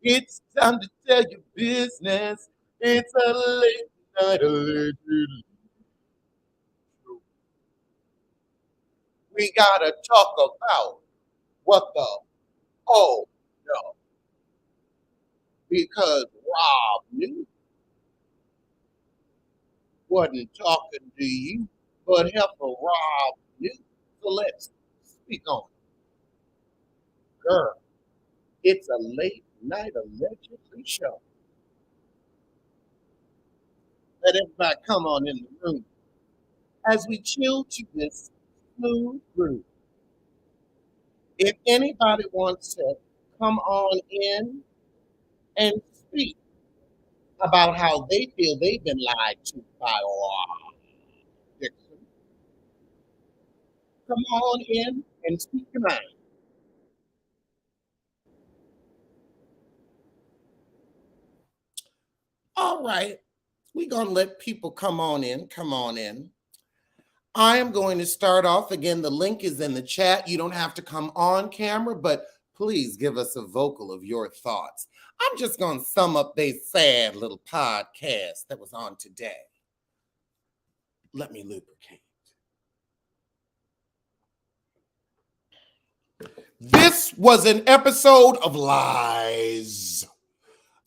It's time to tell your business. It's a late night allegedly. We gotta talk about what the oh no, because Rob knew wasn't talking to you, but Heifer Rob knew. So let's speak on it. Girl, it's a late night allegedly show. Let everybody come on in the room as we chill to this smooth groove. If anybody wants to come on in and speak about how they feel they've been lied to by Rob Dixon, come on in and speak your mind. All right, we're going to let people come on in. Come on in. I am going to start off again. The link is in the chat. You don't have to come on camera, but please give us a vocal of your thoughts. I'm just going to sum up this sad little podcast that was on today. Let me lubricate. This was an episode of lies.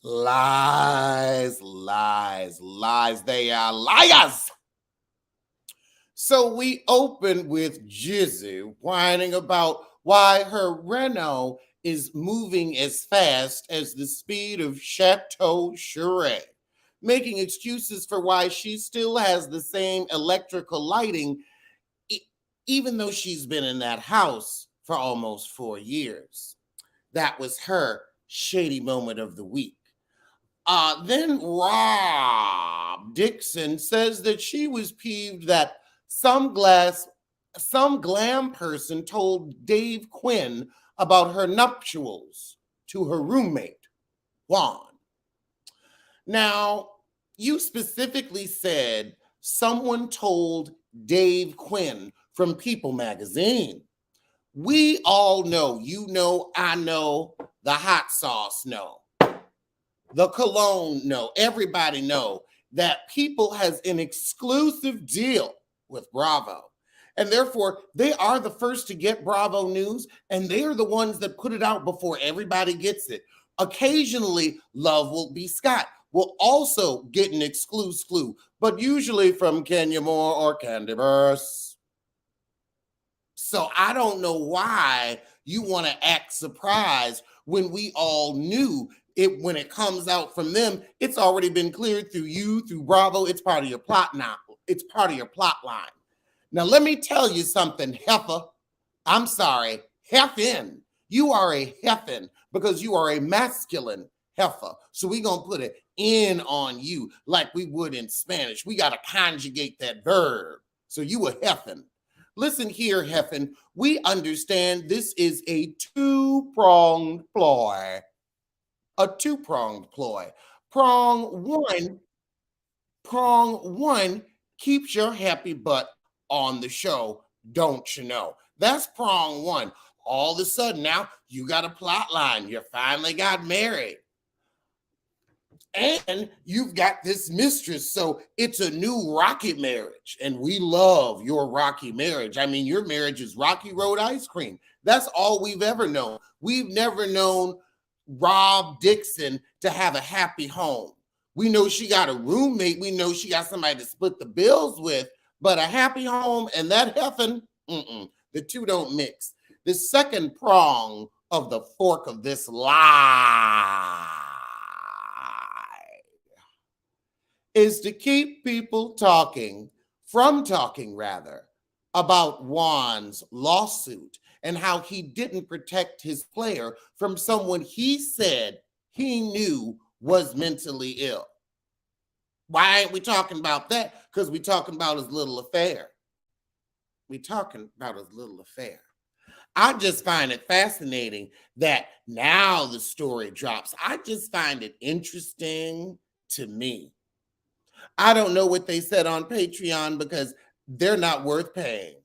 Lies, lies, lies. They are liars. So we opened with Jizzy whining about why her Renault is moving as fast as the speed of Chateau Churet, making excuses for why she still has the same electrical lighting, even though she's been in that house for almost 4 years. That was her shady moment of the week. Then Rob Dixon says that she was peeved that some glam person told Dave Quinn about her nuptials to her roommate, Juan. Now, you specifically said someone told Dave Quinn from People magazine. We all know, you know, I know, the hot sauce know, the cologne know, everybody know that People has an exclusive deal with Bravo. And therefore, they are the first to get Bravo news, and they are the ones that put it out before everybody gets it. Occasionally, Love Will Be Scott will also get an exclusive clue, but usually from Kenya Moore or Candy Burst. So I don't know why you want to act surprised when we all knew it. When it comes out from them, it's already been cleared through you, through Bravo. It's part of your plot now. It's part of your plot line. Now, let me tell you something, heifer. I'm sorry, heifer. You are a heifer because you are a masculine heifer. So we're going to put an N on you like we would in Spanish. We got to conjugate that verb. So you a heifer. Listen here, heifer. We understand this is a two-pronged ploy. A two-pronged ploy. Prong one keeps your happy butt on the show, don't you know? That's prong one. All of a sudden now you got a plot line. You finally got married. And you've got this mistress. So it's a new rocky marriage. And we love your rocky marriage. I mean, your marriage is Rocky Road ice cream. That's all we've ever known. We've never known Rob Dixon to have a happy home. We know she got a roommate. We know she got somebody to split the bills with. But a happy home and that heifer, the two don't mix. The second prong of the fork of this lie is to keep people talking about Juan's lawsuit and how he didn't protect his player from someone he said he knew was mentally ill. Why ain't we talking about that? Because we talking about his little affair. We talking about his little affair. I just find it fascinating that now the story drops. I just find it interesting to me. I don't know what they said on Patreon because they're not worth paying.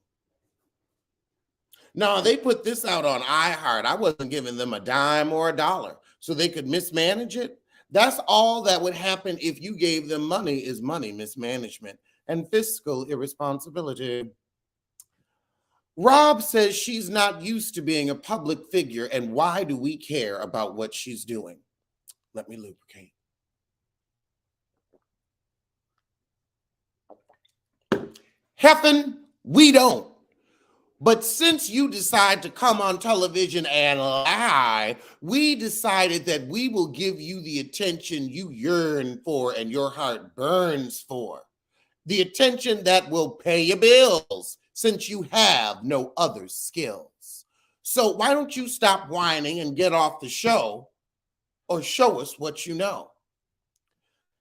No, they put this out on iHeart. I wasn't giving them a dime or a dollar. so they could mismanage it? That's all that would happen if you gave them money, is money mismanagement and fiscal irresponsibility. Rob says she's not used to being a public figure, and why do we care about what she's doing? Let me lubricate. Heffin, we don't. But since you decide to come on television and lie, we decided that we will give you the attention you yearn for and your heart burns for. The attention that will pay your bills, since you have no other skills. So why don't you stop whining and get off the show, or show us what you know?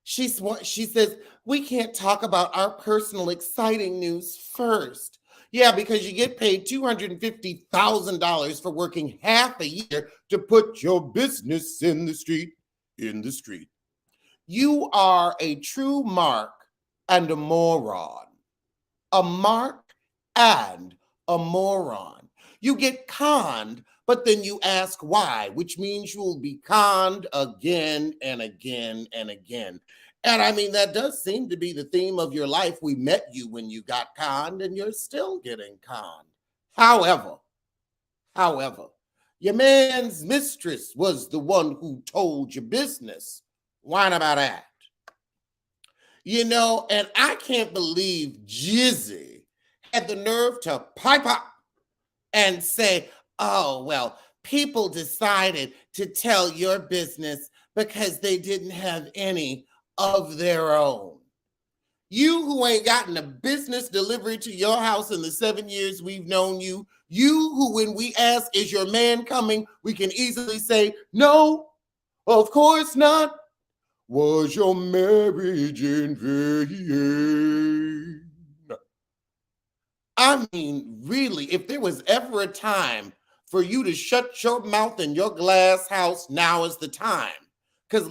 She says, we can't talk about our personal exciting news first. Yeah, because you get paid $250,000 for working half a year to put your business in the street, You are a true mark and a moron. A mark and a moron. You get conned, but then you ask why, which means you will be conned again and again and again. And I mean, that does seem to be the theme of your life. We met you when you got conned, and you're still getting conned. However, your man's mistress was the one who told your business. Whine about that. You know, and I can't believe Jizzy had the nerve to pipe up and say, oh, well, people decided to tell your business because they didn't have any of their own. You who ain't gotten a business delivery to your house in the 7 years we've known you, you who, when we ask, is your man coming, we can easily say, no, of course not. Was your marriage in vain? I mean, really, if there was ever a time for you to shut your mouth in your glass house, now is the time. Because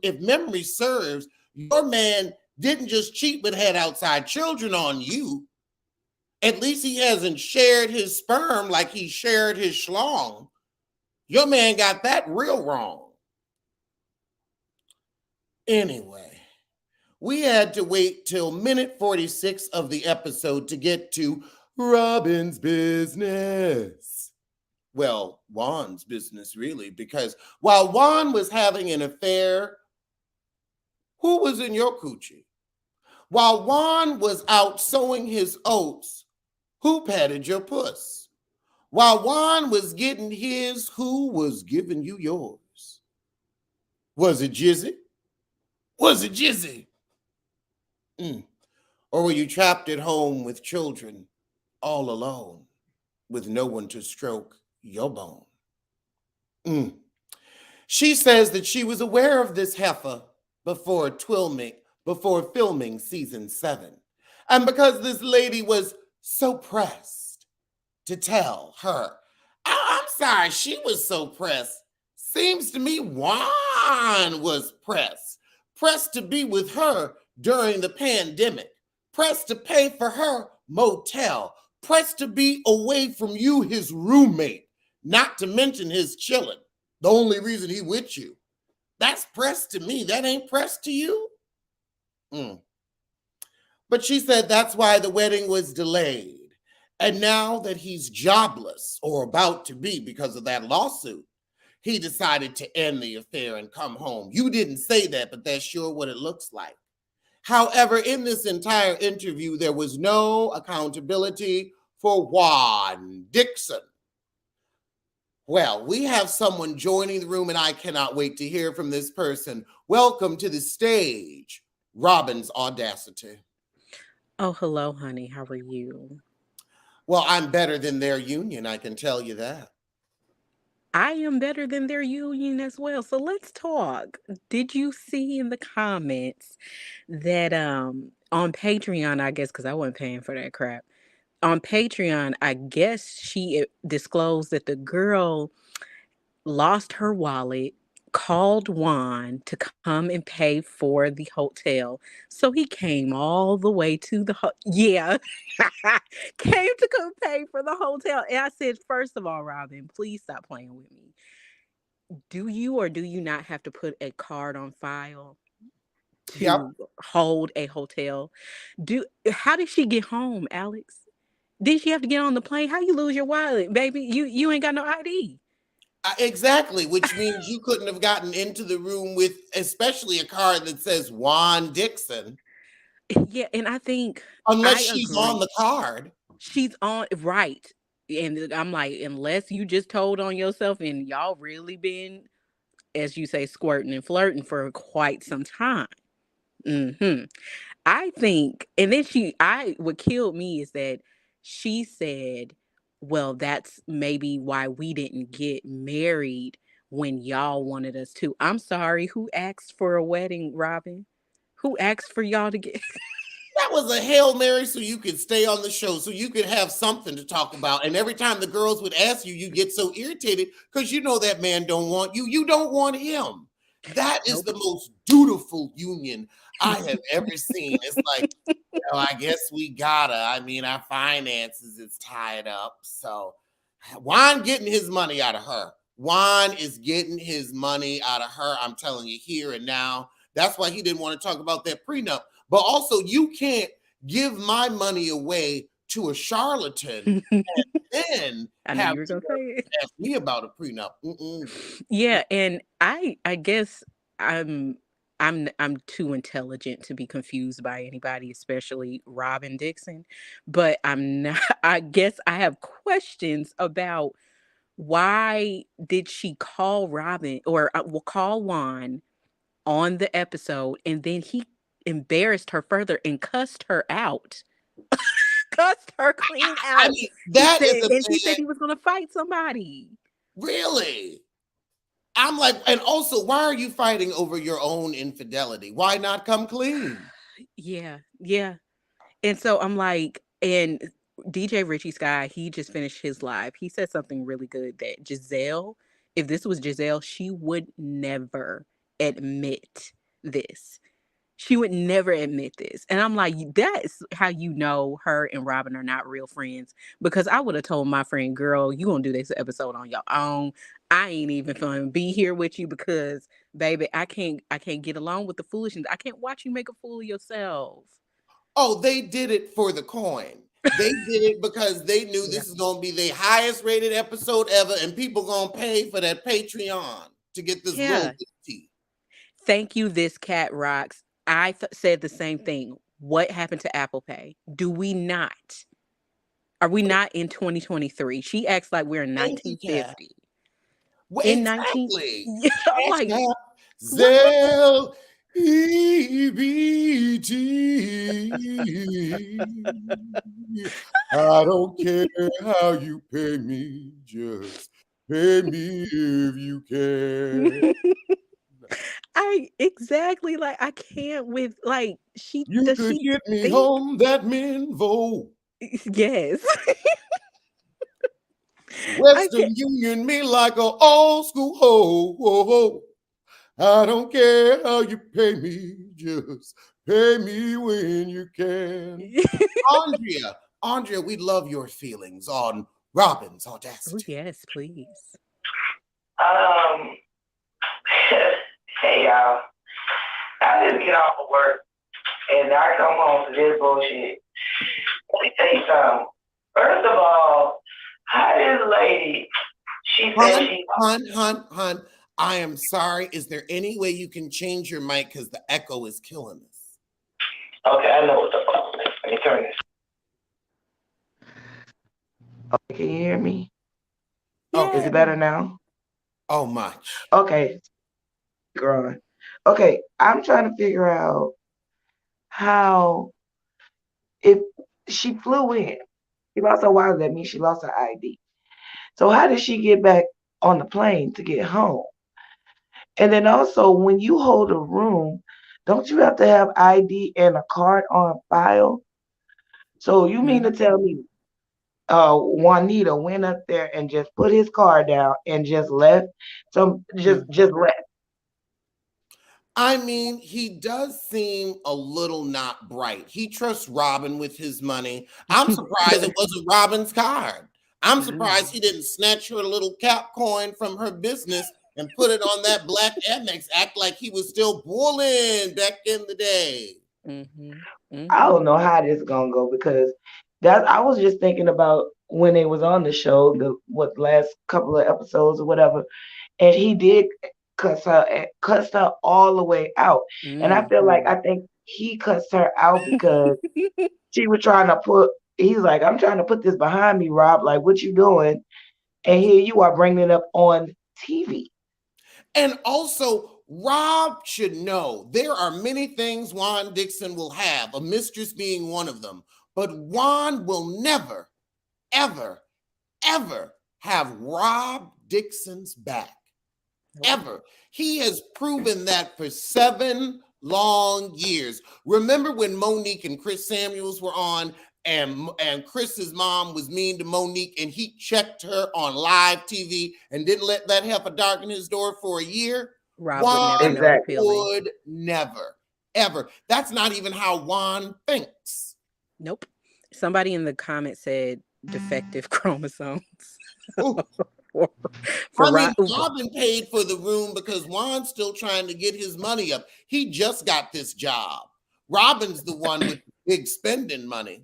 if memory serves, your man didn't just cheat but had outside children on you. At least he hasn't shared his sperm like he shared his schlong. Your man got that real wrong. Anyway, we had to wait till minute 46 of the episode to get to Robyn's business. Well, Juan's business, really, because while Juan was having an affair, who was in your coochie? While Juan was out sowing his oats, who patted your puss? While Juan was getting his, who was giving you yours? Was it Jizzy? Was it Jizzy? Or were you trapped at home with children, all alone, with no one to stroke your bone? She says that she was aware of this heifer before filming season 7. And because this lady was so pressed to tell her, I'm sorry, she was so pressed. Seems to me Juan was pressed to be with her during the pandemic, pressed to pay for her motel, pressed to be away from you, his roommate, not to mention his chillin'. The only reason he with you. That's pressed to me. That ain't pressed to you? But she said that's why the wedding was delayed. And now that he's jobless, or about to be because of that lawsuit, he decided to end the affair and come home. You didn't say that, but that's sure what it looks like. However, in this entire interview, there was no accountability for Juan Dixon. Well, we have someone joining the room, and I cannot wait to hear from this person. Welcome to the stage, Robyn's Audacity. Oh, hello, honey. How are you? Well, I'm better than their union, I can tell you that. I am better than their union as well. So let's talk. Did you see in the comments that on Patreon, I guess, because I wasn't paying for that crap. On Patreon, I guess she disclosed that the girl lost her wallet, called Juan to come and pay for the hotel. So he came all the way to yeah, came to come pay for the hotel. And I said, first of all, Robyn, please stop playing with me. do you or do you not have to put a card on file Yep. to hold a hotel? How did she get home, Alex? Did she have to get on the plane? How you lose your wallet, baby? You ain't got no ID. Exactly, which means you couldn't have gotten into the room with, especially a card that says Juan Dixon, Yeah, and I think unless I she's on agree. the card. She's on right. And I'm like, unless you just told on yourself and y'all really been, as you say, squirting and flirting for quite some time. Hmm. I think, and then what killed me is that she said, well, that's maybe why we didn't get married when y'all wanted us to. I'm sorry, who asked for a wedding, Robyn? Who asked for y'all to get? That was a Hail Mary so you could stay on the show, so you could have something to talk about. And every time the girls would ask you, you get so irritated because you know that man don't want you. You don't want him. That is Nope. the most dutiful union I have ever seen. It's like, well, I guess we gotta. I mean, our finances is tied up. So Juan getting his money out of her. Juan is getting his money out of her. I'm telling you here and now. That's why he didn't want to talk about that prenup. But also, you can't give my money away to a charlatan and then I knew have you were to gonna say it. ask me about a prenup. Yeah, and I guess I'm I'm too intelligent to be confused by anybody, especially Robyn Dixon. But I'm not. I guess I have questions about why did she call Robyn or will call Juan on the episode, and then he embarrassed her further and cussed her out, cussed her clean I out. mean, He that is said, a and he man, said he was gonna fight somebody. really. I'm like, and also, why are you fighting over your own infidelity? Why not come clean? Yeah, yeah. And so I'm like, and DJ Richie Sky, he just finished his live. He said something really good that Giselle, if this was Giselle, she would never admit this. She would never admit this. And I'm like, that's how you know her and Robyn are not real friends. Because I would have told my friend, girl, you gonna do this episode on your own. I ain't even gonna be here with you because baby, I can't get along with the foolishness. I can't watch you make a fool of yourself. Oh, they did it for the coin. They did it because they knew Yeah. this is going to be the highest rated episode ever, and people going to pay for that Patreon to get this Yeah. royalty. Thank you, This Cat Rocks. I said the same thing. What happened to Apple Pay? Do we not? Are we not in 2023? She acts like we're in Thank you, Cat. 1950. Well, In 19, exactly. yeah, I'm Cash like, App, what happened? Zelle, EBT. I don't care how you pay me, just pay me if you can. I exactly like I can't with like she You does could she get me think home that Minvo. yes. I Western can't Union me like a old school ho. I don't care how you pay me, just pay me when you can. Andrea, we love your feelings on Robyn's Oh audacity. yes, please. Um, hey y'all, I just get off of work and I come home to this bullshit. Let me tell you something. First of all, how this lady, she said she, Hun, I am sorry. Is there any way you can change your mic because the echo is killing us? okay, I know what the fuck. Let me turn this. Okay, can you hear me? Is Yeah. Okay. it better now? Oh, much. Okay, growing. Okay, I'm trying to figure out how if she flew in. She lost her wallet, that means she lost her ID. So how did she get back on the plane to get home? And then also, when you hold a room, don't you have to have ID and a card on file? So you mean to tell Mm. me Juanita went up there and just put his card down and just left? So just Mhm. left. I mean, he does seem a little not bright. He trusts Robyn with his money. I'm surprised it wasn't Robyn's card. I'm I know. surprised he didn't snatch her little cap coin from her business and put it on that black Amex. Act like he was still boiling back in the day. Mm-hmm. I Mm-hmm. don't know how this gonna go because that I was just thinking about when they was on the show, the what last couple of episodes or whatever, and he did cuss her all the way out. And I feel like Mm-hmm. I think he cussed her out because she was trying to put. He's like, I'm trying to put this behind me, Rob. Like, what you doing? And here you are bringing it up on TV. And also, Rob should know there are many things Juan Dixon will have, a mistress being one of them. But Juan will never, ever, ever have Rob Dixon's back. Nope. Ever. He has proven that for 7 long years. Remember when Monique and Chris Samuels were on and Chris's mom was mean to Monique and he checked her on live TV and didn't let that heifer darken his door for a year? Rob would never Juan know the Exactly. feeling. would never, ever. That's not even how Juan thinks. Nope. Somebody in the comments said defective chromosomes. Ooh. for I mean, Rob. Robyn paid for the room because Juan's still trying to get his money up. He just got this job. Robyn's the one with big spending money.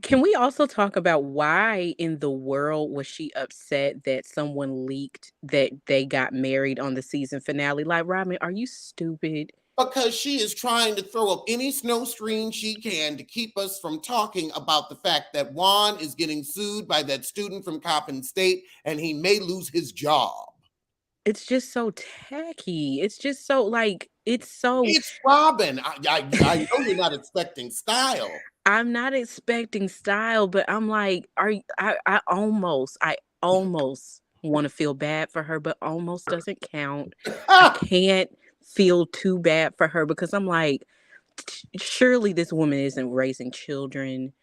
Can we also talk about why in the world was she upset that someone leaked that they got married on the season finale? Like, Robyn, are you stupid? Because she is trying to throw up any snow screen she can to keep us from talking about the fact that Juan is getting sued by that student from Coppin State and he may lose his job. It's just so tacky. It's just so like it's so. It's Robyn. I know you're not expecting style. I'm not expecting style, but I'm like, I almost want to feel bad for her, but almost doesn't count. I can't feel too bad for her because I'm like, surely this woman isn't raising children,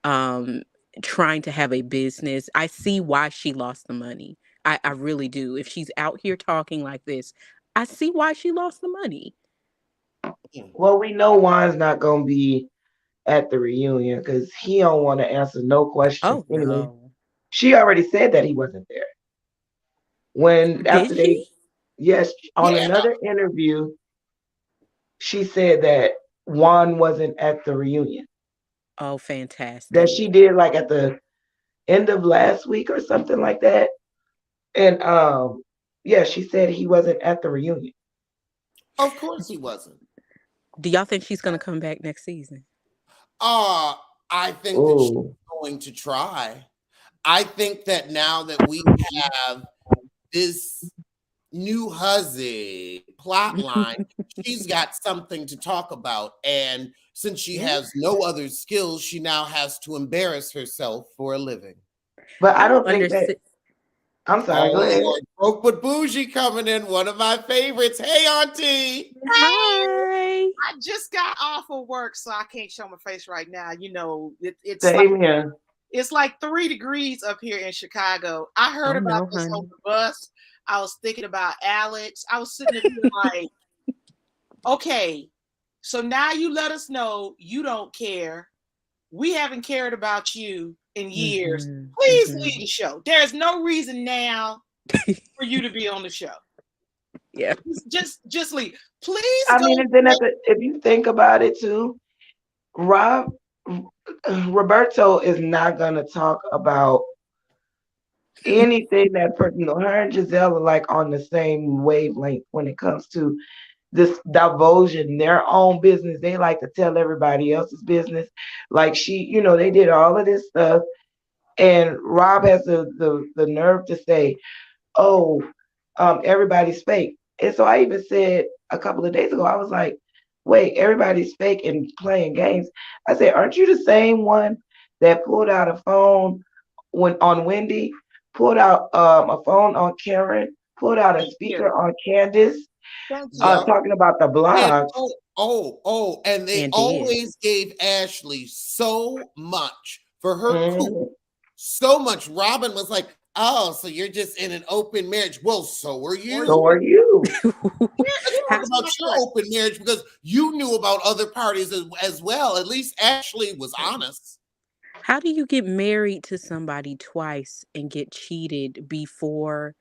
um, trying to have a business. I see why she lost the money. I really do. If she's out here talking like this, I see why she lost the money. Well, we know Juan's not gonna be at the reunion because he don't want to answer no questions Oh anyway. no. She already said that he wasn't there. When Did after they, she? yes, on Yeah. another interview, she said that Juan wasn't at the reunion. Oh, That fantastic. she did like at the end of last week or something like that. And yeah, she said he wasn't at the reunion. Of course he wasn't. Do y'all think she's gonna come back next season? Uh, I think that she's Oh, going to try. I think that now that we have this new hussy plot line, she's got something to talk about. And since she Yeah. has no other skills, she now has to embarrass herself for a living. but I I don't don't think that. understand. I'm sorry. Go Oh ahead. Lord, broke but bougie coming in, one of my favorites. Hey, Auntie. Hi. I just got off of work, so I can't show my face right now. Same here. It's like 3 degrees up here in Chicago. I heard Oh about no, this on honey. the bus. I was thinking about Alex. I was sitting there like, okay, so now you let us know you don't care. We haven't cared about you in years. Mhm, Please mhm. leave the show. There's no reason now for you to be on the show. Yeah. Just leave. Please I go. mean, and then if you think about it too, Rob Roberto is not gonna talk about anything that person. You know, her and Giselle are like on the same wavelength when it comes to this divulging their own business. They like to tell everybody else's business. Like they did all of this stuff, and Rob has the nerve to say, "Oh, everybody's fake." And so I even said a couple of days ago, I was like, "Wait, everybody's fake and playing games." I said, "Aren't you the same one that pulled out a phone when on Wendy, pulled out a phone on Karen, pulled out a Thank you. speaker on Candace, Thank you. Yep. talking about the And blogs?" and they And did. always gave Ashley so much for her coup. Mhm. So much. Robyn was like, oh, so you're just in an open marriage. Well, so are you. So are you? Let's How, talk about your open marriage because you knew about other parties as well. At least Ashley was honest. how do you get married to somebody twice and get cheated before,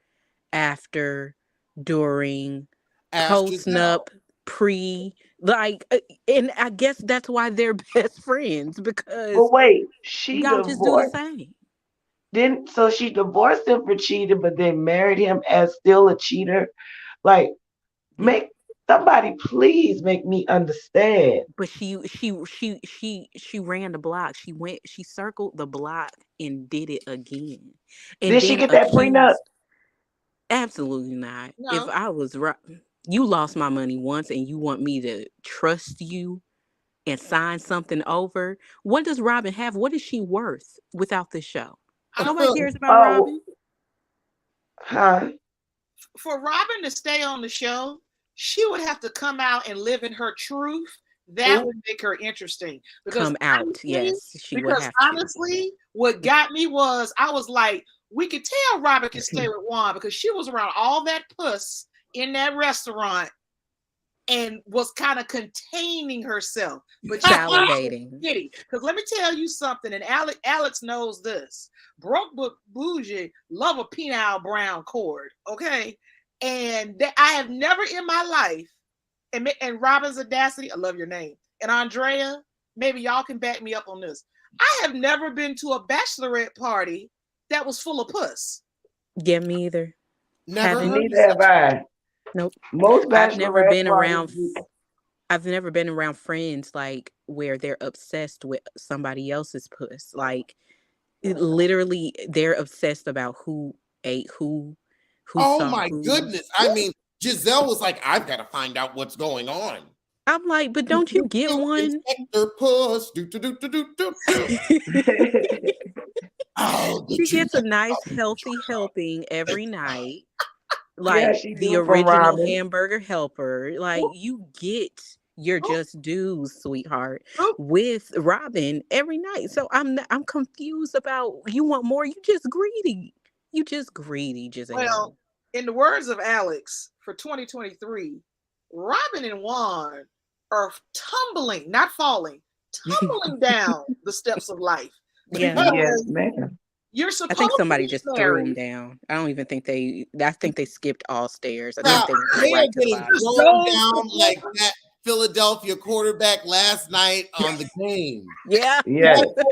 after, during, Ask post Giselle. nup, pre, like, and I guess that's why they're best friends, because But wait, she y'all just do the divorced. same. So she divorced him for cheating, but then married him as still a cheater. Like, Yeah. make somebody please make me understand. But she ran the block. She circled the block and did it again. And Did she then get that prenup? accused. Absolutely not. If No, I was right, you lost my money once and you want me to trust you and sign something over. What does Robyn have? What is she worth without this show? I don't. Nobody cares about Oh, Robyn. huh? For Robyn to stay on the show, she would have to come out and live in her truth. That Ooh. would make her interesting. Come out. Yes, she would Because have to. honestly, what got me was I was like, we could tell Robyn could stay with Juan because she was around all that puss in that restaurant and was kind of containing herself. But Salivating. because let me tell you something, and Alex knows this. Broke but bougie love a penile brown cord, okay? And I have never in my life, and Robyn's audacity, I love your name. And Andrea, maybe y'all can back me up on this. I have never been to a bachelorette party that was full of puss. Yeah, me either. Never Haven't. heard of Neither have such. I. Nope. Most I've never bachelorette been parties. around. I've never been around friends like where they're obsessed with somebody else's puss. Like, literally, they're obsessed about who ate who Oh saw my who. goodness. I mean, Giselle was like, I've got to find out what's going on. I'm like, but don't you get one? Inspector Puss. Do, do, do, do, do, do, do. Oh, She did you gets a get nice, the healthy helping every night. Yeah, Like she the do from original Robyn. hamburger helper. Like, you get your just dues, sweetheart, Oop. with Robyn every night. So I'm confused about, you want more. You just greedy. You just greedy, Giselle. Well, in the words of Alex, for 2023, Robyn and Juan are tumbling, not falling, tumbling down the steps of life. Yeah. Yes, ma'am. You're I supposed think to somebody be just threw them married. down. I don't even think I think they skipped all stairs. I Now, think they went they are right to the getting bottom. thrown down like that Philadelphia quarterback last night on the game. Yeah. Yes. That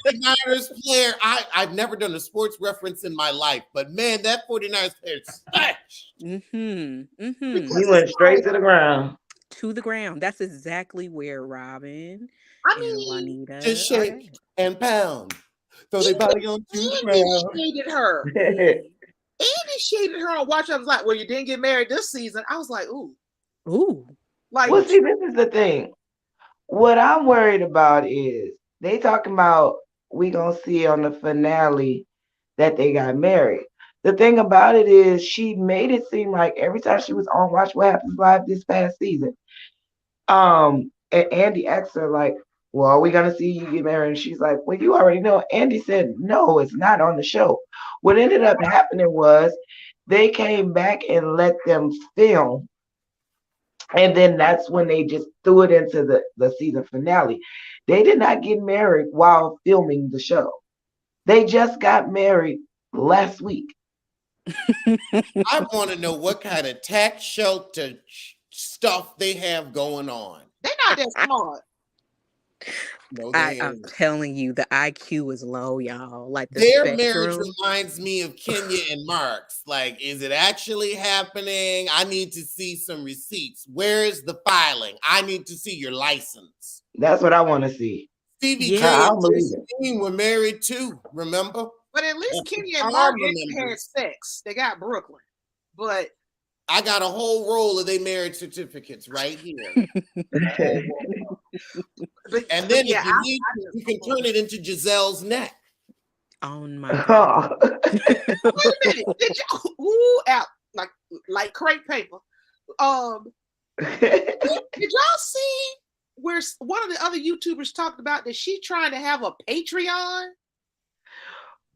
49ers player, I've never done a sports reference in my life, but man, that 49ers player smashed. Mm-hmm. Mm-hmm. He Because went straight to the ground. To the ground. That's exactly where Robyn I and mean, Juanita Just are shake and pound. Throw their even body onto the Andy ground. shaded her. at. Andy shaded her on Watch. I was like, well, you didn't get married this season. I was like, ooh. Ooh. Like, Well, see, this is the thing. What I'm worried about is they talking about we gonna see on the finale that they got married. The thing about it is she made it seem like every time she was on Watch What Happens Live this past season, and Andy asked her like, well, are we gonna see you get married? And she's like, well, you already know. Andy said, no, it's not on the show. What ended up happening was they came back and let them film. And then that's when they just threw it into the season finale. They did not get married while filming the show. They just got married last week. I want to know what kind of tax shelter stuff they have going on. they're not that smart. No, I'm they ain't. telling you, the IQ is low, y'all. Like the Their marriage spectrum. reminds me of Kenya and Mark's. Like, is it actually happening? I need to see some receipts. Where is the filing? I need to see your license. That's what I want to see. Stevie Yeah. K I and don't believe it. Christine were married too, remember? But at least Kenny and I Mark remember. had sex. They got Brooklyn. But I got a whole roll of their marriage certificates right here. And then if you need to, you can turn it into Giselle's neck. On my God. wait a minute. Did y'all out like crepe paper? Did y'all see where one of the other YouTubers talked about that she trying to have a Patreon?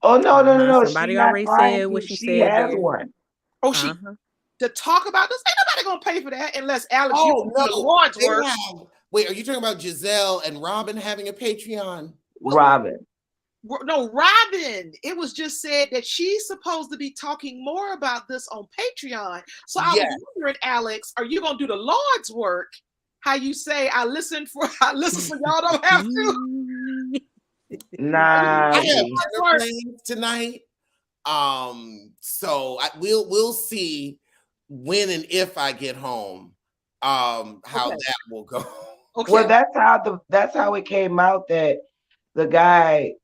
Oh no. Somebody She not already trying said what to. she She said has there. one. Oh, she to talk about this? Ain't nobody gonna pay for that unless Alex. Oh no, awards they work. have. Wait, are you talking about Giselle and Robyn having a Patreon? Robyn. No, Robyn. It was just said that she's supposed to be talking more about this on Patreon. So I was wondering, Alex, are you gonna do the Lord's work? How you say I listen so y'all don't have to. Nah. I have dinner plans tonight. So we'll see when and if I get home, how that will go. Okay. Well, that's how it came out that that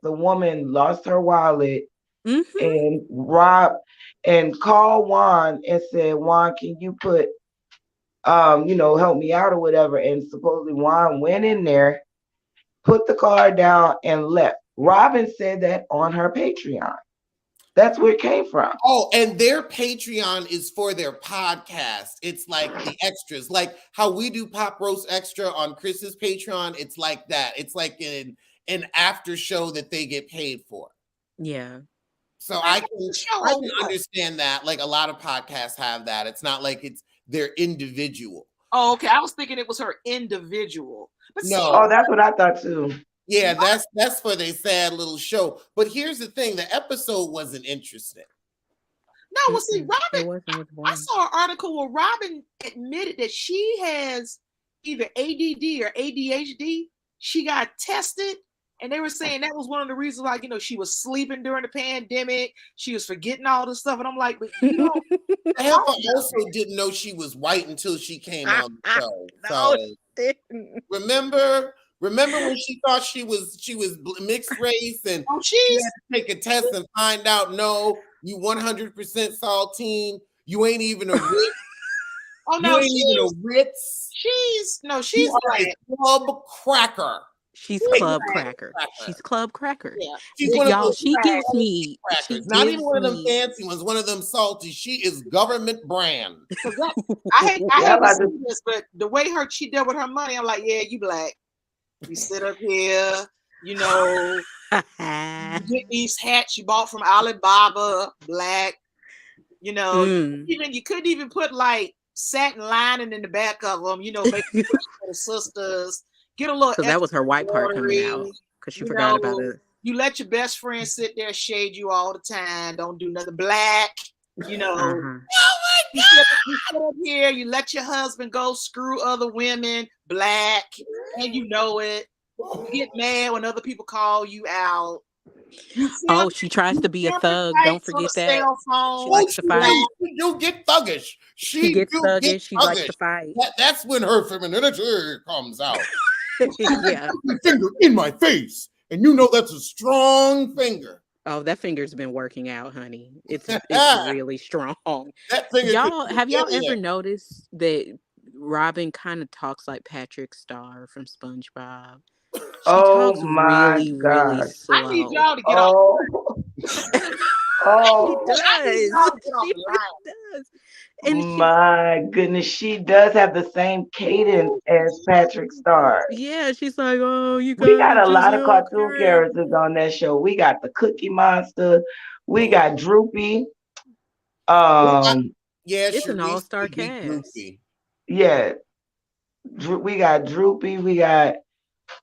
the woman lost her wallet and called Juan and said, Juan, can you put help me out or whatever? And supposedly Juan went in there, put the card down, and left. Robyn said that on her Patreon. That's where it came from. Oh, and their Patreon is for their podcast. It's like the extras, like how we do Pop Roast Extra on Chris's Patreon. It's like that. It's like an after show that they get paid for. Yeah. So I can understand that. Like a lot of podcasts have that. It's not like it's their individual. Oh, okay. I was thinking it was her individual. But no. That's what I thought too. Yeah, that's for their sad little show. But here's the thing: the episode wasn't interesting. No, well, see, Robyn. I saw an article where Robyn admitted that she has either ADD or ADHD. She got tested, and they were saying that was one of the reasons, like, she was sleeping during the pandemic. She was forgetting all this stuff, and I'm like, but I also didn't know she was white until she came on the show. So Remember when she thought she was mixed race and she had to take a test and find out, no, you 100% saltine. You ain't even a Ritz. Oh no, you ain't even a Ritz. She's a club cracker. She's club cracker. She's club cracker. Yeah. She's one of those she gives me crackers. Not even one of them fancy ones, one of them salty. She is government brand. I hate to say this, but the way she dealt with her money, I'm like, yeah, you black. You sit up here, you get these hats you bought from Alibaba, black, even you couldn't even put like satin lining in the back of them, make it for the sisters. Get a little. Because that was her white part coming out. Because she forgot about it. You let your best friend sit there, shade you all the time. Don't do nothing black. Oh my God! You sit up here. You let your husband go screw other women, black, and you know it. You get mad when other people call you out. She tries to be a thug. Don't forget that. She likes to fight. She do get thuggish. She gets thuggish. She likes to fight. That's when her femininity comes out. Yeah. My finger in my face, and that's a strong finger. Oh, that finger's been working out, honey. It's really strong. That finger. Have y'all ever noticed that Robyn kind of talks like Patrick Star from SpongeBob? She talks really, God. really slow. I need y'all to get off. She does. And my goodness, she does have the same cadence as Patrick Star. Yeah, she's like, we got a lot of cartoon characters on that show. We got the Cookie Monster. We got Droopy. It's an all-star cast. Droopy. Yeah, we got Droopy. We got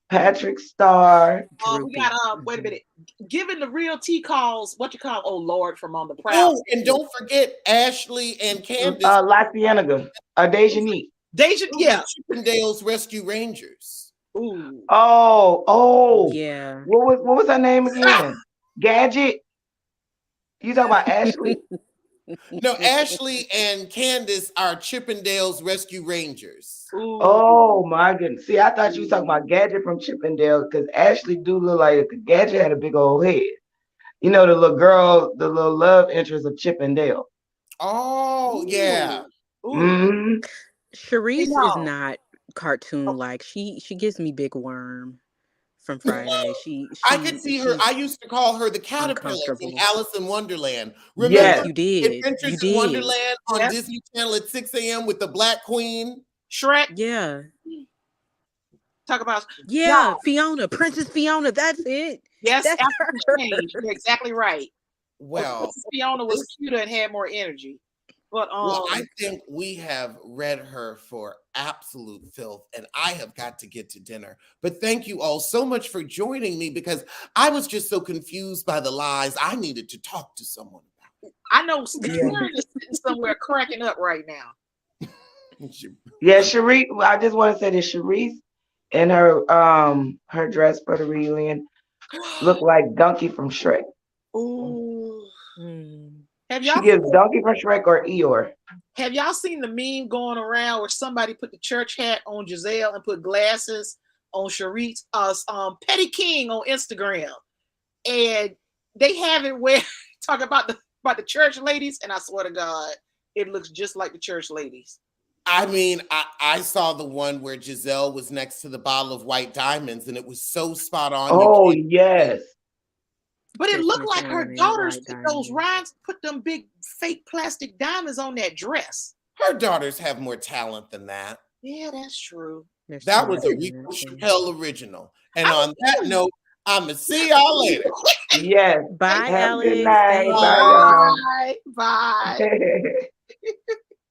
Patrick Star. We got wait a minute. Given the real T calls, what you call Lord from On the Prowl. Oh, and don't forget Ashley and Candace. La Cienega. Deja Neat. Yeah. Chippendales Rescue Rangers. Ooh. Oh. Yeah. What was her name again? Gadget. You talking about Ashley? No, Ashley and Candace are Chippendales Rescue Rangers. Ooh. Oh my goodness. See, I thought you were talking about Gadget from Chippendale because Ashley do look like Gadget had a big old head. The little girl, the little love interest of Chippendale. Oh, yeah. Mm-hmm. Sharice is not cartoon-like. She gives me Big Worm from Friday. I could see her. I used to call her the caterpillar in Alice in Wonderland. Remember? Yes, you did. Adventures in Wonderland on Disney Channel at 6 a.m. with the Black Queen. Shrek. Yeah. Talk about Fiona, Princess Fiona. That's it. Yes, that's You're exactly right. Well, Fiona was cuter and had more energy. But Well, I think we have read her for absolute filth, and I have got to get to dinner. But thank you all so much for joining me because I was just so confused by the lies. I needed to talk to someone about I know Yeah. Karen is sitting somewhere cracking up right now. it. Yeah, Sharice. I just want to say that Sharice and her dress for the reunion look like Donkey from Shrek. Ooh. Mm. Have She y'all gives Donkey from Shrek or Eeyore. have y'all seen the meme going around where somebody put the church hat on Giselle and put glasses on Sharice? Petty King on Instagram, and they have it where talk about the church ladies, and I swear to God, it looks just like the church ladies. I mean, I saw the one where Giselle was next to the bottle of white diamonds, and it was so spot on. Oh You can't- yes. But it Christmas looked like her ornament, daughters white put those diamonds. rhymes, put them big fake plastic diamonds on that dress. Her daughters have more talent than that. Yeah, that's true. There's That too was much a in Rico that thing. Chappelle original. And I on that mean, note, I'ma see y'all later. Yes. Bye, Have a good Alex. night. Thank Bye, you. Bye. Bye. y'all.